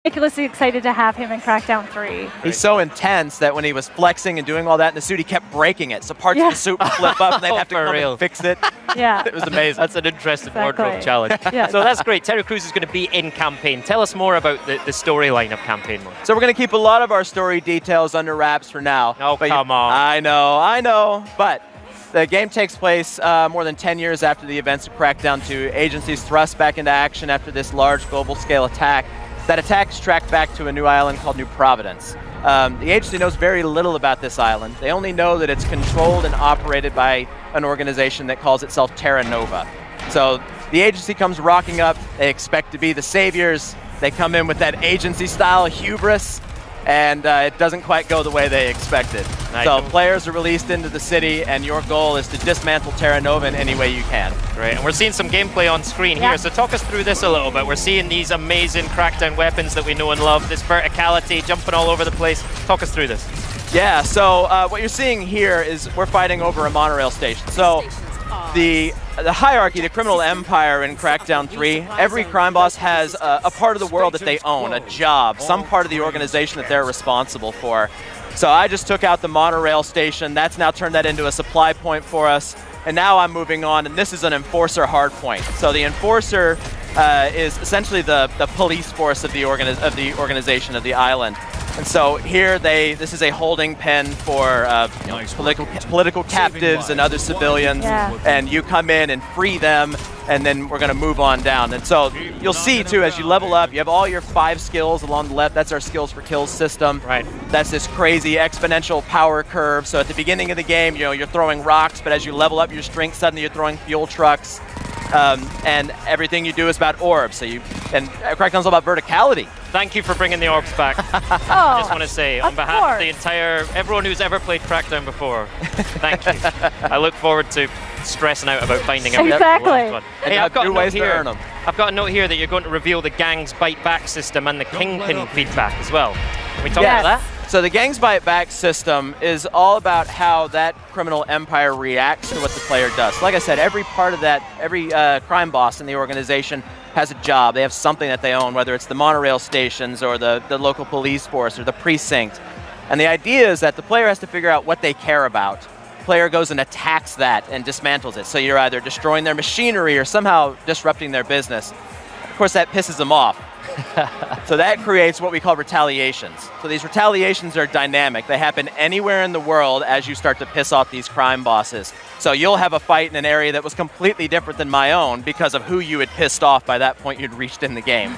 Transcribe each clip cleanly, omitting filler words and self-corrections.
ridiculously excited to have him in Crackdown 3. He's so intense that when he was flexing and doing all that in the suit, he kept breaking it. So parts of the suit would flip up and they'd have to come and fix it. Yeah. It was amazing. That's an interesting wardrobe challenge. Yeah. So that's great. Terry Crews is going to be in campaign. Tell us more about the storyline of campaign mode. So we're going to keep a lot of our story details under wraps for now. Oh, come on. I know. But the game takes place more than 10 years after the events of Crackdown 2. Agencies thrust back into action after this large global-scale attack. That attack is tracked back to a new island called New Providence. The agency knows very little about this island. They only know that it's controlled and operated by an organization that calls itself Terra Nova. So the agency comes rocking up. They expect to be the saviors. They come in with that agency-style hubris, and it doesn't quite go the way they expected. Nice. So players are released into the city, and your goal is to dismantle Terra Nova in any way you can. Great, and we're seeing some gameplay on screen here, so talk us through this a little bit. We're seeing these amazing Crackdown weapons that we know and love, this verticality, jumping all over the place. Talk us through this. Yeah, so what you're seeing here is we're fighting over a monorail station. So the hierarchy, the criminal empire in Crackdown 3, every crime boss has a part of the world that they own, a job, some part of the organization that they're responsible for. So I just took out the monorail station. That's now turned that into a supply point for us. And now I'm moving on, and this is an enforcer hardpoint. So the enforcer is essentially the police force of the organization of the island. And so here this is a holding pen for political captives and other civilians. Yeah. And you come in and free them, and then we're going to move on down. And so you'll see, too, as you level up, you have all your 5 skills along the left. That's our skills for kills system. Right. That's this crazy exponential power curve. So at the beginning of the game, you're throwing rocks, but as you level up your strength, suddenly you're throwing fuel trucks. And everything you do is about orbs. And Crackdown's all about verticality. Thank you for bringing the orbs back. I just want to say, on behalf of everyone who's ever played Crackdown before, thank you. I look forward to stressing out about finding out. Exactly. Hey, I've got a note here that you're going to reveal the Gang's Bite Back system and the Kingpin feedback as well. Can we talk about that? So the Gang's Bite Back system is all about how that criminal empire reacts to what the player does. So like I said, every part of that, every crime boss in the organization has a job. They have something that they own, whether it's the monorail stations or the local police force or the precinct. And the idea is that the player has to figure out what they care about. The player goes and attacks that and dismantles it. So you're either destroying their machinery or somehow disrupting their business. Of course, that pisses them off. So that creates what we call retaliations. So these retaliations are dynamic. They happen anywhere in the world as you start to piss off these crime bosses. So you'll have a fight in an area that was completely different than my own because of who you had pissed off by that point you'd reached in the game.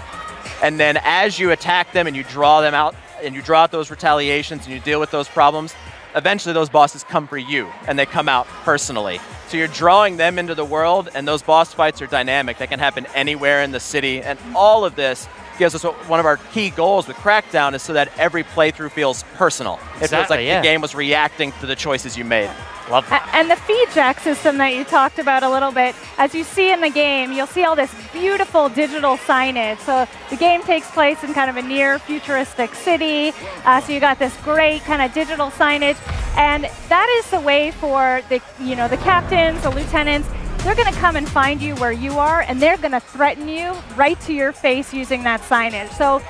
And then as you attack them and you draw them out, and you draw out those retaliations and you deal with those problems, eventually those bosses come for you and they come out personally. So you're drawing them into the world, and those boss fights are dynamic. They can happen anywhere in the city, and all of this gives us one of our key goals with Crackdown is so that every playthrough feels personal. It feels like the game was reacting to the choices you made. Love that. And the feed jack system that you talked about a little bit, as you see in the game, you'll see all this beautiful digital signage. So the game takes place in kind of a near futuristic city. So you got this great kind of digital signage. And that is the way for the captains, the lieutenants. They're going to come and find you where you are, and they're going to threaten you right to your face using that signage. So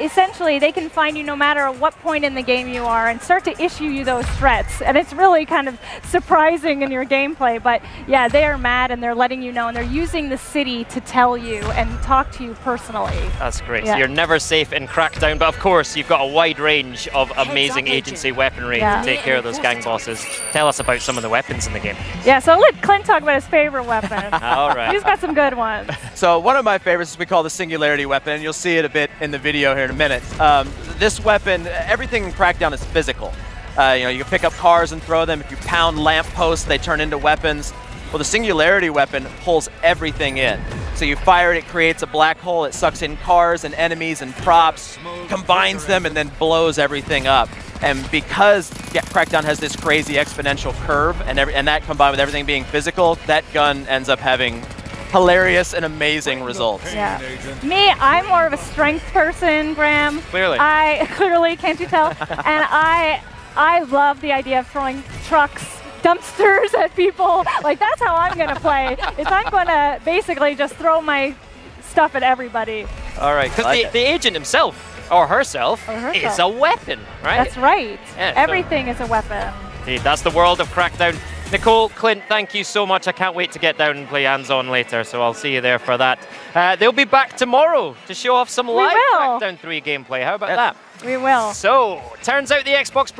essentially, they can find you no matter what point in the game you are and start to issue you those threats. And it's really kind of surprising in your gameplay. But yeah, they are mad, and they're letting you know, and they're using the city to tell you and talk to you personally. That's great. Yeah. So you're never safe in Crackdown, but of course, you've got a wide range of amazing agency weaponry to take care of those gang bosses. Tell us about some of the weapons in the game. Yeah, so let Clint talk about his favorite weapon. All right. He's got some good ones. So one of my favorites is we call the Singularity weapon, and you'll see it a bit in the video here in a minute. This weapon, everything in Crackdown is physical. You can pick up cars and throw them. If you pound lampposts, they turn into weapons. Well, the Singularity weapon pulls everything in. So you fire it, it creates a black hole, it sucks in cars and enemies and props, combines them, and then blows everything up. And because Crackdown has this crazy exponential curve, and that combined with everything being physical, that gun ends up having hilarious and amazing results. Yeah. Me, I'm more of a strength person, Graham. Clearly. Clearly, can't you tell? And I love the idea of throwing trucks, dumpsters at people. Like, that's how I'm going to play. Is I'm going to basically just throw my stuff at everybody. All right, because the agent himself, or herself, is a weapon, right? That's right. Yeah, everything is a weapon. Indeed, that's the world of Crackdown. Nicole, Clint, thank you so much. I can't wait to get down and play hands-on later, so I'll see you there for that. They'll be back tomorrow to show off some live Crackdown 3 gameplay. How about that? We will. So, turns out the Xbox